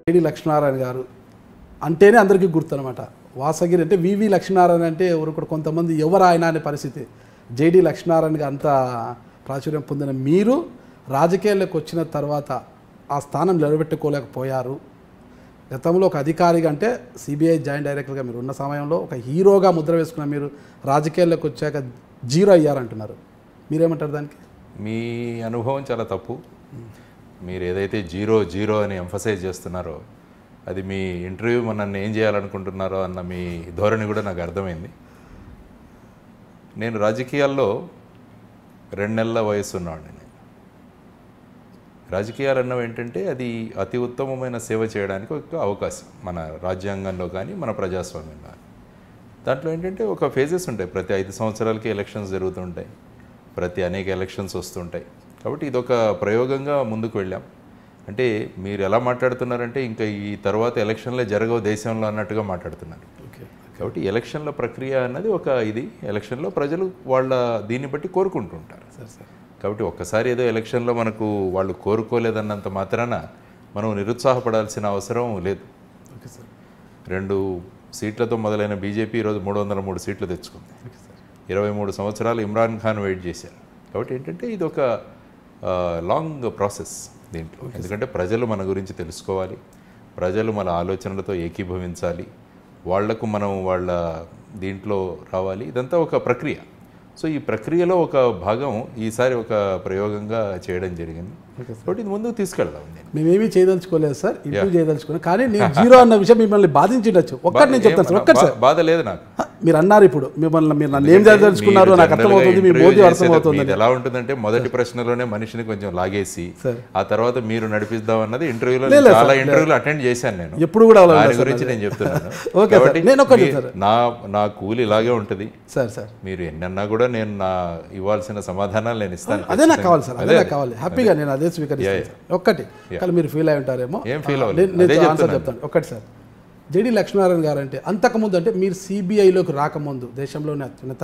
JD Lakshminarayana గారు అంటేనే అందరికీ గుర్తనమాట. వాసగిరి అంటే వివి లక్ష్మీనారాయణ అంటే ఎవరు కూడా కొంతమంది ఎవరు ఆయన అనే పరిస్థితి. జేడి లక్ష్మీనారాయణగా అంత ప్రాచుర్యం పొందిన మీరు రాజకీయాల్లోకి వచ్చిన తర్వాత ఆ స్థానం నిలబెట్టుకోలేకపోయారు. గతంలో ఒక అధికారిగా అంటే సిబిఐ జాయింట్ డైరెక్టర్గా మీరు ఉన్న సమయంలో ఒక హీరోగా ముద్ర వేసుకున్న మీరు రాజకీయాల్లోకి వచ్చాక జీరో అయ్యారంటున్నారు. మీరేమంటారు దానికి? మీ అనుభవం చాలా తప్పు. మీరు ఏదైతే జీరో అని ఎంఫసైజ్ చేస్తున్నారో అది మీ ఇంటర్వ్యూ నన్ను ఏం చేయాలనుకుంటున్నారో అన్న మీ ధోరణి కూడా నాకు అర్థమైంది. నేను రాజకీయాల్లో 2 నెలల వయసు ఉన్నవాడిని. రాజకీయాలు అన్నవి ఏంటంటే అది అతి ఉత్తమమైన సేవ చేయడానికి ఒక అవకాశం మన రాజ్యాంగంలో కానీ మన ప్రజాస్వామ్యంలో కానీ. దాంట్లో ఏంటంటే ఒక ఫేజెస్ ఉంటాయి. ప్రతి 5 సంవత్సరాలకి ఎలక్షన్స్ జరుగుతుంటాయి, ప్రతి అనేక ఎలక్షన్స్ వస్తుంటాయి. కాబట్టి ఇదొక ప్రయోగంగా ముందుకు వెళ్ళాం. అంటే మీరు ఎలా మాట్లాడుతున్నారంటే ఇంకా ఈ తర్వాత ఎలక్షన్లే జరగవు దేశంలో అన్నట్టుగా మాట్లాడుతున్నారు. కాబట్టి ఎలక్షన్ల ప్రక్రియ అన్నది ఒక ఇది ఎలక్షన్లో ప్రజలు వాళ్ళ దీన్ని బట్టి కోరుకుంటుంటారు. కాబట్టి ఒక్కసారి ఏదో ఎలక్షన్లో మనకు వాళ్ళు కోరుకోలేదన్నంత మాత్రాన మనం నిరుత్సాహపడాల్సిన అవసరం లేదు. 2 సీట్లతో మొదలైన బీజేపీ ఈరోజు 303 సీట్లు తెచ్చుకుంది. 23 సంవత్సరాలు ఇమ్రాన్ ఖాన్ వెయిట్ చేశారు. కాబట్టి ఏంటంటే ఇది ఒక లాంగ్ ప్రాసెస్ దీంట్లో. ఎందుకంటే ప్రజలు మన గురించి తెలుసుకోవాలి, ప్రజలు మన ఆలోచనలతో ఏకీభవించాలి, వాళ్లకు మనం వాళ్ళ దీంట్లో రావాలి. ఇదంతా ఒక ప్రక్రియ. సో ఈ ప్రక్రియలో ఒక భాగం ఈసారి ఒక ప్రయోగంగా చేయడం జరిగింది. కాబట్టి ఇది ముందుకు తీసుకెళ్దాం. మేమేమీ చేయదలుచుకోలేదు సార్, ఇంటూ చేయదలుచుకోలేదు. కానీ నేను జీరో అన్న విషయం మిమ్మల్ని బాధించవచ్చు. ఒక్కటి నేను చెప్తాను సార్, ఒక్కటి సార్. బాధ లేదు నాకు. మీరు అన్నారు ఇప్పుడు మీరు నన్ను ఏం చేయదలుచుకున్నారు నాకు అర్థమవుతుంది, మీ మోదీ అర్థమవుతుంది. ఎలా ఉంటుందంటే మొదటి ప్రశ్నలోనే మనిషిని కొంచెం లాగేసి ఆ తర్వాత మీరు నడిపిద్దాం అన్నది ఇంటర్వ్యూలో చాలా ఇంటర్వ్యూలు అటెండ్ చేశాను నేను. ఎప్పుడు కూడా దాని గురించి నేను చెప్తున్నాను. నా కూలి ఇలాగే ఉంటుంది సార్. మీరు ఎన్నన్నా కూడా నేను నా ఇవ్వాల్సిన సమాధానాలు నేను ఇస్తాను. అదే నాకు కావాలి సార్, అదే నాకు కావాలి. హ్యాపీగా నేను అదే స్వీకరిస్తాను. ఒక్కటి కానీ మీరు ఫీల్ అయి ఉంటారేమో, ఏం ఫీల్ నేను ఆన్సర్ చెప్తాను. ఒక్కటి సార్, జేడి లక్ష్మీనారాయణ గారు అంటే అంతకుముందు అంటే మీరు సిబిఐలోకి రాకముందు, దేశంలోనే అత్యున్నత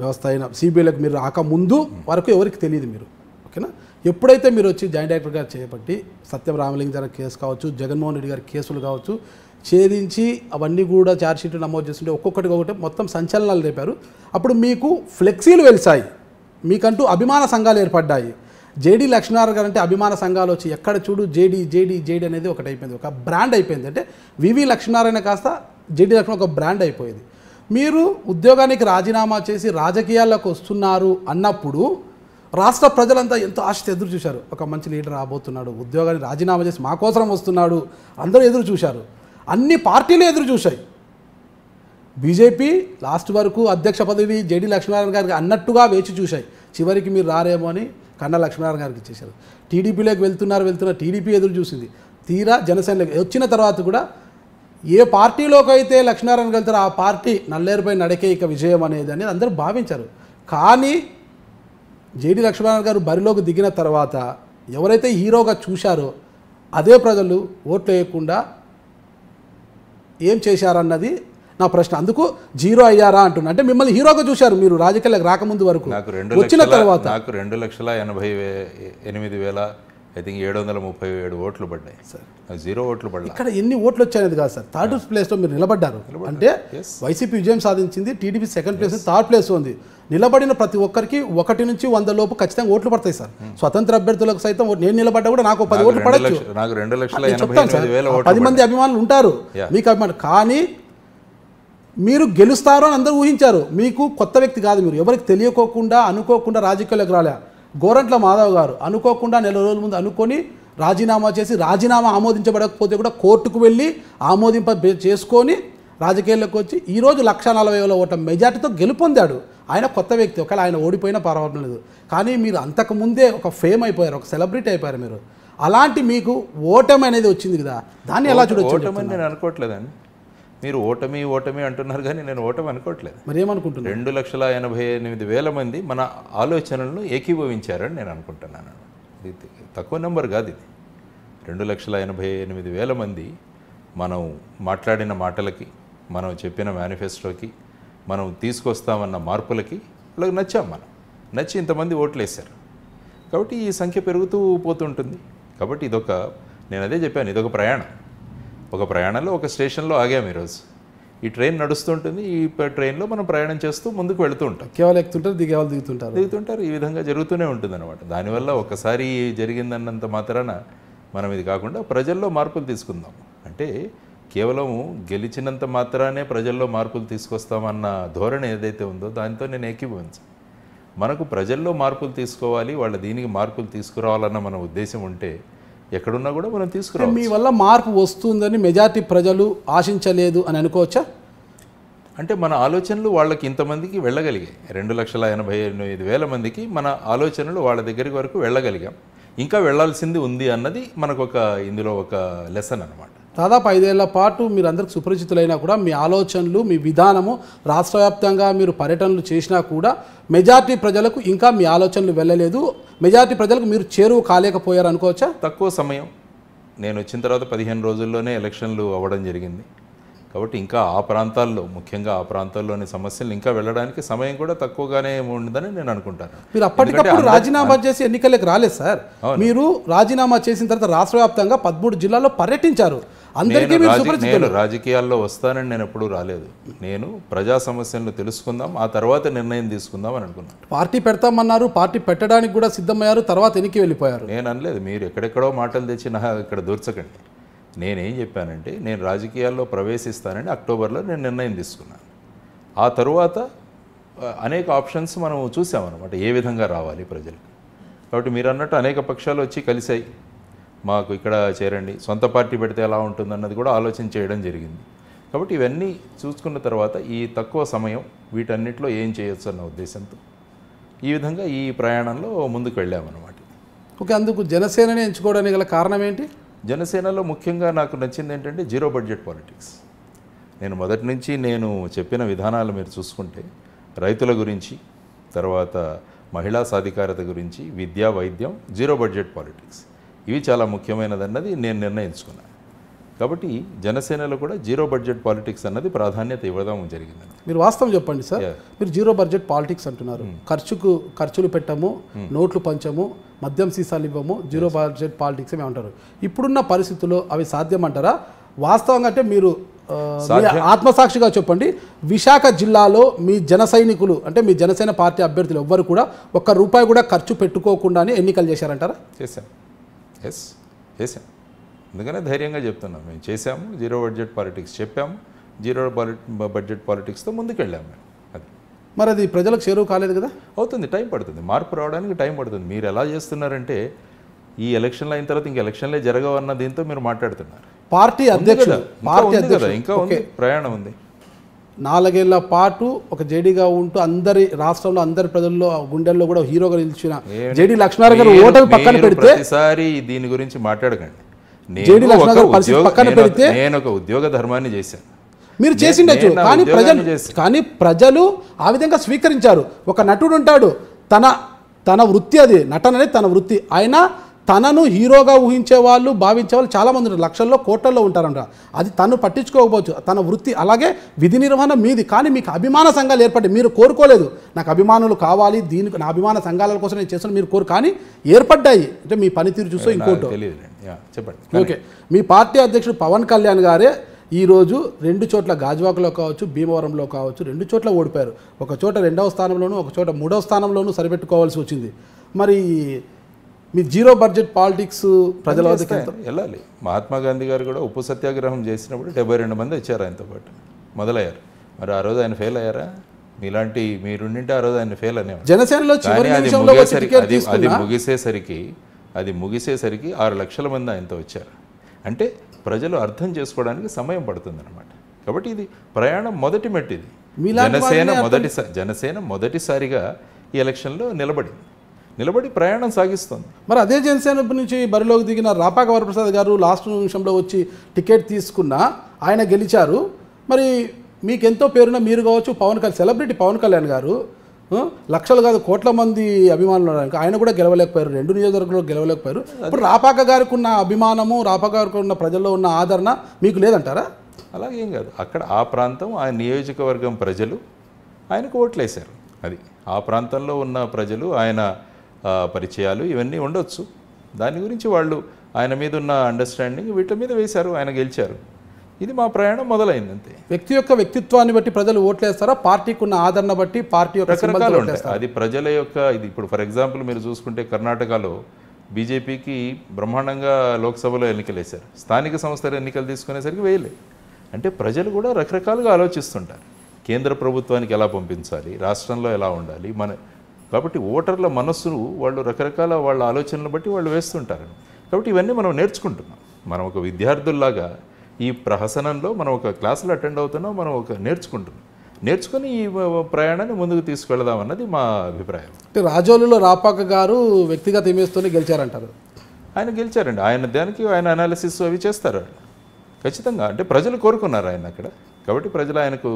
వ్యవస్థ అయిన సిబిఐలోకి మీరు రాకముందు వరకు ఎవరికి తెలియదు మీరు, ఓకేనా? ఎప్పుడైతే మీరు వచ్చి జాయింట్ డైరెక్టర్ గారు చేపట్టి సత్యం రామలింగం కేసు కావచ్చు, జగన్మోహన్ రెడ్డి గారి కేసులు కావచ్చు ఛేదించి అవన్నీ కూడా ఛార్జ్షీట్లు నమోదు చేస్తుంటే ఒక్కొక్కటి మొత్తం సంచలనాలు రేపారు. అప్పుడు మీకు ఫ్లెక్సీలు వెలిసాయి, మీకంటూ అభిమాన సంఘాలు ఏర్పడ్డాయి. జేడి లక్ష్మీనారాయణ గారు అంటే అభిమాన సంఘాలు వచ్చి ఎక్కడ చూడు జేడి అనేది ఒకటి అయిపోయింది, ఒక బ్రాండ్ అయిపోయింది. అంటే వివి లక్ష్మీనారాయణ కాస్త జేడి లక్ష్మణ ఒక బ్రాండ్ అయిపోయింది. మీరు ఉద్యోగానికి రాజీనామా చేసి రాజకీయాల్లోకి వస్తున్నారు అన్నప్పుడు రాష్ట్ర ప్రజలంతా ఎంతో ఆశతో ఎదురు చూశారు. ఒక మంచి లీడర్ రాబోతున్నాడు, ఉద్యోగాన్ని రాజీనామా చేసి మా కోసం వస్తున్నాడు, అందరూ ఎదురు చూశారు. అన్ని పార్టీలు ఎదురు చూశాయి. బీజేపీ లాస్ట్ వరకు అధ్యక్ష పదవి జేడి లక్ష్మీనారాయణ గారికి అన్నట్టుగా వేచి చూశాయి. చివరికి మీరు రారేమో అని కన్నా లక్ష్మీనారాయణ గారికి ఇచ్చేశారు. టీడీపీలోకి వెళ్తున్నారు టీడీపీ ఎదురు చూసింది. తీరా జనసేనలోకి వచ్చిన తర్వాత కూడా ఏ పార్టీలోకి అయితే లక్ష్మీనారాయణ వెళ్తారో ఆ పార్టీ నల్లేరుపై నడకే ఇక విజయం అనేది అందరూ భావించారు. కానీ జేడి లక్ష్మీనారాయణ గారు బరిలోకి దిగిన తర్వాత ఎవరైతే హీరోగా చూశారో అదే ప్రజలు ఓట్లు వేయకుండా ఏం చేశారన్నది నా ప్రశ్న. అందుకు జీరో అయ్యారా అంటున్నా. అంటే మిమ్మల్ని హీరోగా చూశారు మీరు రాజకీయాలకు రాకముందు వరకు, వచ్చిన తర్వాత నాకు 2,88,737 ఓట్లు పడ్డాయి సార్. 0 ఓట్లు పడ్డాయి. ఇక్కడ ఎన్ని ఓట్లు వచ్చాయనేది కాదు సార్, 3rd ప్లేస్లో మీరు నిలబడ్డారు. అంటే వైసీపీ విజయం సాధించింది, TDP 2nd place, 3rd place ఉంది. నిలబడిన ప్రతి ఒక్కరికి 1 నుంచి 100 లోపు ఖచ్చితంగా ఓట్లు పడతాయి సార్. స్వతంత్ర అభ్యర్థులకు సైతం నేను నిలబడ్డా కూడా నాకు 10 ఓట్లు పడచ్చు. నాకు 2,88,000 10 మంది అభిమానులు ఉంటారు మీకు అభిమానులు. కానీ మీరు గెలుస్తారు అని అందరూ ఊహించారు. మీకు కొత్త వ్యక్తి కాదు, మీరు ఎవరికి తెలియకోకుండా అనుకోకుండా రాజకీయాలకు రాలే. గోరంట్ల మాధవ్ గారు అనుకోకుండా నెల రోజుల ముందు అనుకొని రాజీనామా చేసి రాజీనామా ఆమోదించబడకపోతే కూడా కోర్టుకు వెళ్ళి చేసుకొని రాజకీయాల్లోకి వచ్చి ఈరోజు 1,40,000 ఓట్ల మెజార్టీతో గెలుపొందాడు. ఆయన కొత్త వ్యక్తి, ఒకవేళ ఆయన ఓడిపోయినా పర్వాలేదు లేదు. కానీ మీరు అంతకుముందే ఒక ఫేమ్ అయిపోయారు, ఒక సెలబ్రిటీ అయిపోయారు మీరు. అలాంటి మీకు ఓటమి అనేది వచ్చింది కదా, దాన్ని ఎలా చూడొచ్చు? ఓటమి నేను అనుకోవట్లేదండి. మీరు ఓటమి అంటున్నారు కానీ నేను ఓటమి అనుకోవట్లేదు. మరి ఏమనుకుంటున్నారు? 2,88,000 మంది మన ఆలోచనలను ఏకీభవించారని నేను అనుకుంటున్నాను. ఇది తక్కువ నెంబర్ కాదు. ఇది 2,88,000 మంది మనం మాట్లాడిన మాటలకి, మనం చెప్పిన మేనిఫెస్టోకి, మనం తీసుకొస్తామన్న మార్పులకి వాళ్ళకి నచ్చాం. నచ్చి ఇంతమంది ఓట్లు వేశారు. కాబట్టి ఈ సంఖ్య పెరుగుతూ పోతుంటుంది. కాబట్టి ఇదొక, నేను అదే చెప్పాను, ఇదొక ప్రయాణం. ఒక ప్రయాణంలో ఒక స్టేషన్లో ఆగాము ఈరోజు. ఈ ట్రైన్ నడుస్తుంటుంది, ఈ ట్రైన్లో మనం ప్రయాణం చేస్తూ ముందుకు వెళుతూ ఉంటాం. కేవలం ఎక్కుతుంటారు, దిగేవాళ్ళు దిగుతుంటారు. ఈ విధంగా జరుగుతూనే ఉంటుంది అనమాట. దానివల్ల ఒకసారి జరిగిందన్నంత మాత్రాన మనం ఇది కాకుండా ప్రజల్లో మార్పులు తీసుకుందాం. అంటే కేవలం గెలిచినంత మాత్రానే ప్రజల్లో మార్పులు తీసుకొస్తామన్న ధోరణి ఏదైతే ఉందో దాంతో నేను ఏకీభవించాను. మనకు ప్రజల్లో మార్పులు తీసుకోవాలి, వాళ్ళ దీనికి మార్పులు తీసుకురావాలన్న మన ఉద్దేశం ఉంటే ఎక్కడున్నా కూడా మనం తీసుకురావాలి. మీ వల్ల మార్పు వస్తుందని మెజారిటీ ప్రజలు ఆశించలేదు అని అనుకోవచ్చా? అంటే మన ఆలోచనలు వాళ్ళకి ఇంతమందికి వెళ్ళగలిగాయి. 2,88,000 మందికి మన ఆలోచనలు వాళ్ళ దగ్గరికి వరకు వెళ్ళగలిగాం. ఇంకా వెళ్లాల్సింది ఉంది అన్నది మనకు ఇందులో ఒక లెసన్ అనమాట. దాదాపు 5 ఏళ్ల పాటు మీరు అందరికి సుపరిచితులైనా కూడా మీ ఆలోచనలు, మీ విధానము రాష్ట్ర వ్యాప్తంగా మీరు పర్యటనలు చేసినా కూడా మెజారిటీ ప్రజలకు ఇంకా మీ ఆలోచనలు వెళ్ళలేదు, మెజారిటీ ప్రజలకు మీరు చేరువ కాలేకపోయారు అనుకోవచ్చా? తక్కువ సమయం, నేను వచ్చిన తర్వాత 15 రోజుల్లోనే ఎలక్షన్లు అవ్వడం జరిగింది. కాబట్టి ఇంకా ఆ ప్రాంతాల్లో, ముఖ్యంగా ఆ ప్రాంతాల్లోని సమస్యలు ఇంకా వెళ్ళడానికి సమయం కూడా తక్కువగానే ఉందని నేను అనుకుంటాను. మీరు అప్పటికప్పుడు రాజీనామా చేసి ఎన్నికలకు రాలేదు సార్. మీరు రాజీనామా చేసిన తర్వాత రాష్ట్ర వ్యాప్తంగా 13 జిల్లాల్లో పర్యటించారు. అందరికీ నేను రాజకీయాల్లో వస్తానని నేను ఎప్పుడూ రాలేదు. నేను ప్రజా సమస్యలను తెలుసుకుందాం, ఆ తర్వాత నిర్ణయం తీసుకుందాం అని అనుకున్నాను. పార్టీ పెడతామన్నారు, పార్టీ పెట్టడానికి కూడా సిద్ధమయ్యారు, తర్వాత వెనక్కి వెళ్ళిపోయారు. నేను అనలేదు, మీరు ఎక్కడెక్కడో మాటలు తెచ్చి ఇక్కడ దూర్చకండి. నేనేం చెప్పానంటే నేను రాజకీయాల్లో ప్రవేశిస్తానని అక్టోబర్లో నేను నిర్ణయం తీసుకున్నాను. ఆ తరువాత అనేక ఆప్షన్స్ మనం చూసామన్నమాట, ఏ విధంగా రావాలి ప్రజలకు. కాబట్టి మీరు అన్నట్టు అనేక పక్షాలు వచ్చి కలిసాయి, మాకు ఇక్కడ చేరండి, సొంత పార్టీ పెడితే ఎలా ఉంటుందన్నది కూడా ఆలోచన చేయడం జరిగింది. కాబట్టి ఇవన్నీ చూసుకున్న తర్వాత ఈ తక్కువ సమయం వీటన్నిటిలో ఏం చేయొచ్చు అన్న ఉద్దేశంతో ఈ విధంగా ఈ ప్రయాణంలో ముందుకు వెళ్ళామన్నమాట. ఓకే, అందుకు జనసేనని ఎంచుకోవడానికి గల కారణం ఏంటి? జనసేనలో ముఖ్యంగా నాకు నచ్చింది ఏంటంటే జీరో బడ్జెట్ పాలిటిక్స్. నేను మొదటి నుంచి నేను చెప్పిన విధానాలు మీరు చూసుకుంటే రైతుల గురించి, తర్వాత మహిళా సాధికారత గురించి, విద్యా, వైద్యం, జీరో బడ్జెట్ పాలిటిక్స్, ఇవి చాలా ముఖ్యమైనదన్నది నేను నిర్ణయించుకున్నాను. కాబట్టి జనసేనలో కూడా జీరో బడ్జెట్ పాలిటిక్స్ అన్నది ప్రాధాన్యత ఇవ్వడం జరిగిందండి. మీరు వాస్తవం చెప్పండి సార్, మీరు జీరో బడ్జెట్ పాలిటిక్స్ అంటున్నారు. ఖర్చులు పెట్టము, నోట్లు పంచము, మద్యం సీసాలు ఇవ్వము, జీరో బడ్జెట్ పాలిటిక్స్ ఏమంటారు. ఇప్పుడున్న పరిస్థితుల్లో అవి సాధ్యమంటారా? వాస్తవంగా అంటే మీరు ఆత్మసాక్షిగా చెప్పండి, విశాఖ జిల్లాలో మీ జన సైనికులు అంటే మీ జనసేన పార్టీ అభ్యర్థులు ఎవ్వరు కూడా ₹1 కూడా ఖర్చు పెట్టుకోకుండానే ఎన్నికలు చేశారంటారా? చేశాం, చేశాం. అందుకనే ధైర్యంగా చెప్తున్నాం, మేము చేశాము, జీరో బడ్జెట్ పాలిటిక్స్ చెప్పాము, జీరో బడ్జెట్ పాలిటిక్స్తో ముందుకెళ్ళాము మేము. అది మరి అది ప్రజలకు చేరువ కాలేదు కదా? అవుతుంది, టైం పడుతుంది, మార్పు రావడానికి టైం పడుతుంది. మీరు ఎలా చేస్తున్నారంటే ఈ ఎలక్షన్లు అయిన తర్వాత ఇంక ఎలక్షన్లే జరగవన్న దీంతో మీరు మాట్లాడుతున్నారు. పార్టీ అధ్యక్షుడు ఇంకా ఉంది, ప్రయాణం ఉంది. 4 ఏళ్ల పాటు ఒక జేడీగా ఉంటూ అందరి రాష్ట్రంలో అందరి ప్రజల్లో గుండెల్లో కూడా హీరోగా నిలిచిన జేడీ లక్ష్మీనారాయణ గారు ఓటమి పక్కన పెడితే ప్రతిసారి దీని గురించి మాట్లాడకండి. నేను ఒక ఉద్యోగ ధర్మాన్ని చేశాను, మీరు చేసిండొచ్చు, కానీ ప్రజలు ఆ విధంగా స్వీకరించారు. ఒక నటుడు ఉంటాడు, తన వృత్తి అది, నటన అనేది తన వృత్తి. ఆయన తనను హీరోగా ఊహించే వాళ్ళు, భావించే వాళ్ళు చాలామంది ఉంటారు, లక్షల్లో కోట్లలో ఉంటారంట. అది తను పట్టించుకోకపోవచ్చు, తన వృత్తి. అలాగే విధి నిర్వహణ మీది, కానీ మీకు అభిమాన సంఘాలు ఏర్పడి మీరు కోరుకోలేదు, నాకు అభిమానులు కావాలి, దీనికి నా అభిమాన సంఘాల కోసం నేను చేస్తాను మీరు కానీ ఏర్పడ్డాయి. అంటే మీ పనితీరు చూస్తూ ఇంకోటి చెప్పండి. ఓకే, మీ పార్టీ అధ్యక్షుడు పవన్ కళ్యాణ్ గారే ఈరోజు 2 చోట్ల గాజువాకలో కావచ్చు, భీమవరంలో కావచ్చు, 2 చోట్ల ఓడిపోయారు. ఒక చోట 2వ స్థానంలోనూ, ఒక చోట 3వ స్థానంలోనూ సరిపెట్టుకోవాల్సి వచ్చింది. మరి మీ జీరో బడ్జెట్ పాలిటిక్స్ ప్రజల వద్దకు వెళ్ళాలి. మహాత్మా గాంధీ గారు కూడా ఉప్పు సత్యాగ్రహం చేసినప్పుడు 72 మంది వచ్చారు ఆయనతో పాటు, మొదలయ్యారు. మరి ఆ రోజు ఆయన ఫెయిల్ అయ్యారా? మీలాంటి మీరుండింటే ఆ రోజు ఆయన ఫెయిల్ అనేవారు. జనసేనలో అది ముగిసేసరికి 6 లక్షల మంది ఆయనతో వచ్చారు. అంటే ప్రజలు అర్థం చేసుకోవడానికి సమయం పడుతుందన్నమాట. కాబట్టి ఇది ప్రయాణం మొదటి మెట్టు. ఇది జనసేన మొదటిసారిగా ఈ ఎలక్షన్లో నిలబడి ప్రయాణం సాగిస్తుంది. మరి అదే జనసేన నుంచి బరిలోకి దిగిన రాపాక వరప్రసాద్ గారు లాస్ట్ నిమిషంలో వచ్చి టికెట్ తీసుకున్నా ఆయన గెలిచారు. మరి మీకెంతో పేరున్న మీరు కావచ్చు, సెలబ్రిటీ పవన్ కళ్యాణ్ గారు లక్షలు కాదు కోట్ల మంది అభిమానులు ఉన్నారు, ఆయన కూడా గెలవలేకపోయారు, 2 నియోజకవర్గంలో గెలవలేకపోయారు. ఇప్పుడు రాపాక గారికి ఉన్న అభిమానము, రాపాక గారికి ఉన్న ప్రజల్లో ఉన్న ఆదరణ మీకు లేదంటారా? అలాగేం కాదు, అక్కడ ఆ ప్రాంతం ఆ నియోజకవర్గం ప్రజలు ఆయనకు ఓట్లేశారు. అది ఆ ప్రాంతంలో ఉన్న ప్రజలు ఆయన పరిచయాలు ఇవన్నీ ఉండొచ్చు, దాని గురించి వాళ్ళు ఆయన మీద ఉన్న అండర్స్టాండింగ్ వీటి మీద వేశారు, ఆయన గెలిచారు. ఇది మా ప్రయాణం మొదలైంది అంతే. వ్యక్తి యొక్క వ్యక్తిత్వాన్ని బట్టి ప్రజలు ఓట్లేస్తారా, పార్టీకి ఉన్న ఆదరణ బట్టి పార్టీ యొక్క రకరకాలు ఉంటాయి. అది ప్రజల యొక్క ఇది. ఇప్పుడు ఫర్ ఎగ్జాంపుల్ మీరు చూసుకుంటే కర్ణాటకలో బీజేపీకి బ్రహ్మాండంగా లోక్సభలో ఎన్నికలు వేశారు, స్థానిక సంస్థల ఎన్నికలు తీసుకునేసరికి వేయలేదు. అంటే ప్రజలు కూడా రకరకాలుగా ఆలోచిస్తుంటారు. కేంద్ర ప్రభుత్వానికి ఎలా పంపించాలి, రాష్ట్రంలో ఎలా ఉండాలి కాబట్టి ఓటర్ల మనస్సును వాళ్ళు రకరకాల వాళ్ళ ఆలోచనలు బట్టి వాళ్ళు వేస్తుంటారు. కాబట్టి ఇవన్నీ మనం నేర్చుకుంటున్నాం. మనం ఒక విద్యార్థుల్లాగా ఈ ప్రహసనంలో మనం ఒక క్లాసులు అటెండ్ అవుతున్నాం, మనం ఒక నేర్చుకుని ఈ ప్రయాణాన్ని ముందుకు తీసుకెళ్దామన్నది మా అభిప్రాయం. అంటే రాజోలులో రాపాక గారు వ్యక్తిగత ఇమేజ్తోనే గెలిచారంటారు. ఆయన గెలిచారండి. ఆయన దానికి ఆయన అనాలిసిస్ అవి చేస్తారు ఖచ్చితంగా. అంటే ప్రజలు కోరుకున్నారు ఆయన అక్కడ, కాబట్టి ప్రజలు ఆయనకు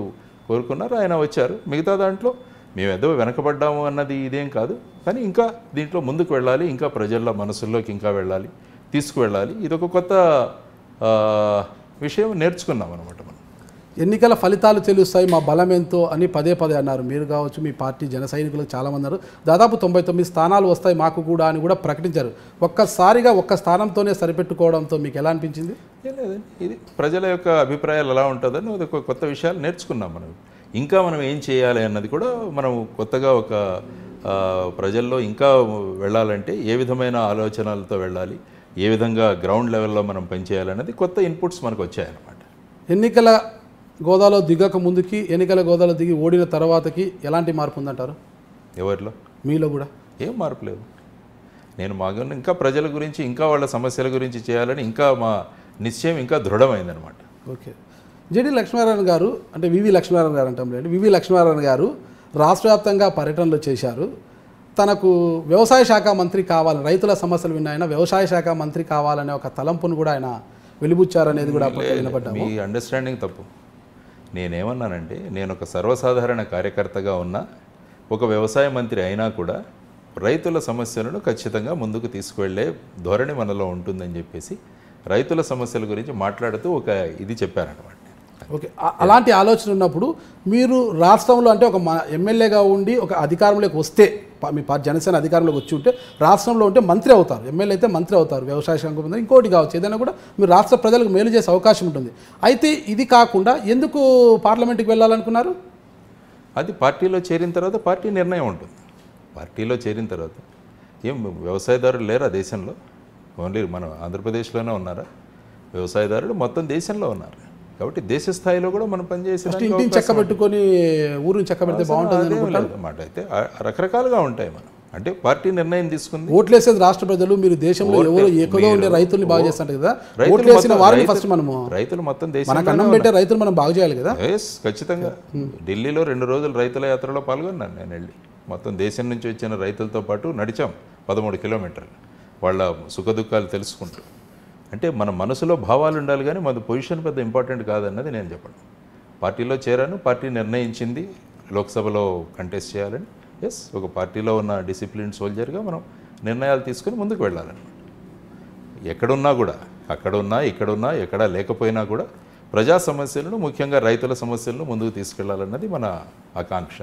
కోరుకున్నారు, ఆయన వచ్చారు. మిగతా దాంట్లో మేము ఏదో వెనకబడ్డాము అన్నది ఇదేం కాదు, కానీ ఇంకా దీంట్లో ముందుకు వెళ్ళాలి, ఇంకా ప్రజల మనసుల్లోకి ఇంకా వెళ్ళాలి, తీసుకువెళ్ళాలి. ఇదొక కొత్త విషయం నేర్చుకున్నాం అనమాట. మనం ఎన్నికల ఫలితాలు తెలుస్తాయి, మా బలం ఎంతో అని పదే అన్నారు. మీరు కావచ్చు, మీ పార్టీ జన సైనికులు చాలామంది అన్నారు. దాదాపు 99 స్థానాలు వస్తాయి మాకు కూడా అని కూడా ప్రకటించారు. ఒక్కసారిగా ఒక్క స్థానంతోనే సరిపెట్టుకోవడంతో మీకు ఎలా అనిపించింది? ఏం లేదండి, ఇది ప్రజల యొక్క అభిప్రాయాలు ఎలా ఉంటుందని ఒక కొత్త విషయాలు నేర్చుకున్నాం. ఇంకా మనం ఏం చేయాలి అన్నది కూడా మనం కొత్తగా ఒక ప్రజల్లో ఇంకా వెళ్ళాలంటే ఏ విధమైన ఆలోచనలతో వెళ్ళాలి, ఏ విధంగా గ్రౌండ్ లెవెల్లో మనం పనిచేయాలన్నది కొత్త ఇన్పుట్స్ మనకు వచ్చాయన్నమాట. ఎన్నికల గోదాలో దిగక ముందుకి, ఎన్నికల గోదాలో దిగి ఓడిన తర్వాతకి ఎలాంటి మార్పు ఉందంటారు? ఎవరిలో? మీలో కూడా ఏం మార్పు లేదు. నేను మాకు ఇంకా ప్రజల గురించి, ఇంకా వాళ్ళ సమస్యల గురించి చేయాలని ఇంకా మా నిశ్చయం ఇంకా దృఢమైందనమాట. ఓకే. జేడీ లక్ష్మీనారాయణ గారు, అంటే వివి లక్ష్మీనారాయణ గారు అంటాం లేండి, వివి లక్ష్మీనారాయణ గారు రాష్ట్ర వ్యాప్తంగా పర్యటనలు చేశారు. తనకు వ్యవసాయ శాఖ మంత్రి కావాలని, రైతుల సమస్యలు విన్న ఆయన వ్యవసాయ శాఖ మంత్రి కావాలనే ఒక తలంపును కూడా ఆయన వెలిబుచ్చారనేది కూడా వినపడ్డాము. మీ అండర్స్టాండింగ్ తప్పు. నేనేమన్నానంటే, నేను ఒక సర్వసాధారణ కార్యకర్తగా ఉన్నా, ఒక వ్యవసాయ మంత్రి అయినా కూడా రైతుల సమస్యలను ఖచ్చితంగా ముందుకు తీసుకువెళ్ళే ధోరణి మనలో ఉంటుందని చెప్పేసి రైతుల సమస్యల గురించి మాట్లాడుతూ ఒక ఇది చెప్పారనమాట. ఓకే. అలాంటి ఆలోచన ఉన్నప్పుడు మీరు రాష్ట్రంలో, అంటే ఒక ఎమ్మెల్యేగా ఉండి ఒక అధికారంలోకి వస్తే, మీ జనసేన అధికారంలోకి వచ్చి ఉంటే రాష్ట్రంలో ఉంటే మంత్రి అవుతారు, ఎమ్మెల్యే అయితే మంత్రి అవుతారు, వ్యవసాయ శాఖ మంత్రి ఇంకోటి కావచ్చు, ఏదైనా కూడా మీరు రాష్ట్ర ప్రజలకు మేలు చేసే అవకాశం ఉంటుంది. అయితే ఇది కాకుండా ఎందుకు పార్లమెంట్కి వెళ్ళాలనుకున్నారు? అది పార్టీలో చేరిన తర్వాత పార్టీ నిర్ణయం ఉంటుంది. పార్టీలో చేరిన తర్వాత ఏం వ్యవసాయదారులు లేరా దేశంలో? ఓన్లీ మన ఆంధ్రప్రదేశ్లోనే ఉన్నారా? వ్యవసాయదారులు మొత్తం దేశంలో ఉన్నారు. కాబట్టి దేశ స్థాయిలో కూడా మనం పనిచేసే ఇంటిని చెక్కబెట్టుకొని ఊరిని చెక్కబెడితే బాగుంటుంది అన్నమాట. అయితే రకరకాలుగా ఉంటాయి. మనం అంటే పార్టీ నిర్ణయం తీసుకుంది. ఓట్లేసేది రాష్ట్ర ప్రజలు, మీరు దేశంలో ఎవరో ఏకదో ఉండే రైతుల్ని బాగు చేస్తారు కదా, ఓట్లేసిన వారిని ఫస్ట్ మనము రైతులు మొత్తం దేశం మనకు అన్నం పెట్టే రైతులు మనం బాగు చేయాలి కదా. ఖచ్చితంగా. ఢిల్లీలో 2 రోజులు రైతుల యాత్రలో పాల్గొన్నాను నేను. వెళ్ళి మొత్తం దేశం నుంచి వచ్చిన రైతులతో పాటు నడిచాం 13 కిలోమీటర్లు, వాళ్ళ సుఖదుఖాలు తెలుసుకుంటూ. అంటే మన మనసులో భావాలు ఉండాలి, కానీ మన పొజిషన్ పెద్ద ఇంపార్టెంట్ కాదన్నది నేను చెప్పడం. పార్టీలో చేరాను, పార్టీ నిర్ణయించింది లోక్సభలో కంటెస్ట్ చేయాలని. ఒక పార్టీలో ఉన్న డిసిప్లిన్ సోల్జర్గా మనం నిర్ణయాలు తీసుకుని ముందుకు వెళ్ళాలన్నమాట. ఎక్కడున్నా కూడా, అక్కడున్నా ఇక్కడున్నా ఎక్కడా లేకపోయినా కూడా ప్రజా సమస్యలను, ముఖ్యంగా రైతుల సమస్యలను ముందుకు తీసుకెళ్లాలన్నది మన ఆకాంక్ష.